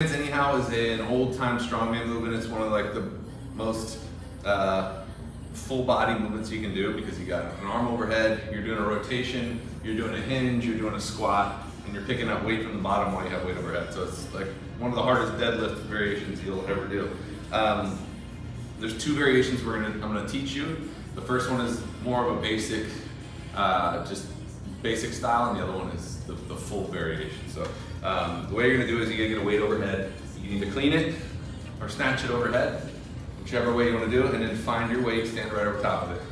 Anyhow is an old-time strongman movement. It's one of like the most full body movements you can do because you got an arm overhead, you're doing a rotation, you're doing a hinge, you're doing a squat, and you're picking up weight from the bottom while you have weight overhead. So it's like one of the hardest deadlift variations you'll ever do. There's two variations I'm gonna teach you. The first one is more of a basic, just basic style, and the other one is the full variation. So the way you're gonna do it is you're gonna get a weight overhead. You can either clean it or snatch it overhead, whichever way you wanna do it, and then find your weight, stand right over top of it.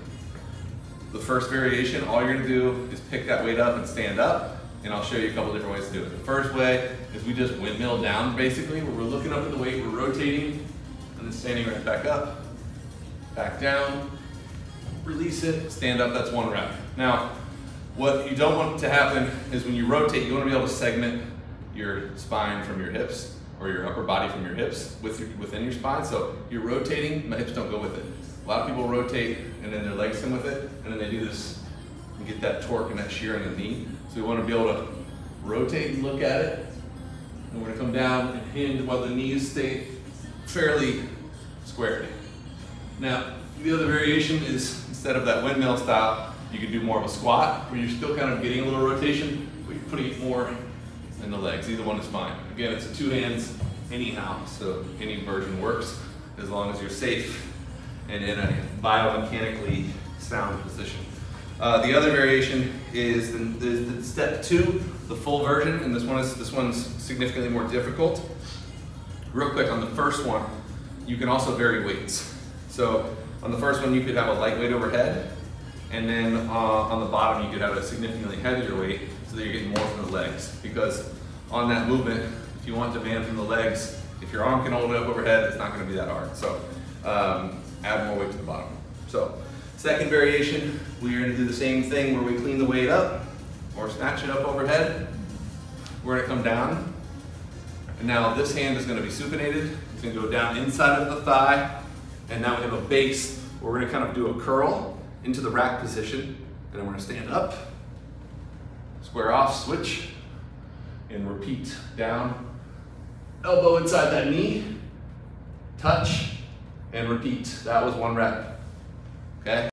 The first variation, all you're gonna do is pick that weight up and stand up, and I'll show you a couple different ways to do it. The first way is we just windmill down, basically, where we're looking up at the weight, we're rotating, and then standing right back up, back down, release it, stand up, that's one rep. Now, what you don't want to happen is when you rotate, you want to be able to segment your spine from your hips, or your upper body from your hips within your spine. So you're rotating, my hips don't go with it. A lot of people rotate and then their legs come with it, and then they do this and get that torque and that shear in the knee. So we want to be able to rotate and look at it. And we're going to come down and hinge while the knees stay fairly squared. Now, the other variation is instead of that windmill style, you can do more of a squat where you're still kind of getting a little rotation, but you're putting it more in the legs. Either one is fine. Again, it's a two hands anyhow, so any version works as long as you're safe and in a biomechanically sound position. The other variation is the step two, the full version, and this one's significantly more difficult. Real quick, on the first one, you can also vary weights. So on the first one, you could have a lightweight overhead, and then on the bottom, you could have a significantly heavier weight so that you're getting more from the legs. Because on that movement, if you want demand from the legs, if your arm can hold it up overhead, it's not gonna be that hard. So add more weight to the bottom. So second variation, we're gonna do the same thing where we clean the weight up or snatch it up overhead. We're gonna come down, and now this hand is gonna be supinated. It's gonna go down inside of the thigh, and now we have a base where we're gonna kind of do a curl into the rack position, and then we're gonna stand up, square off, switch, and repeat down. Elbow inside that knee, touch, and repeat. That was one rep, okay?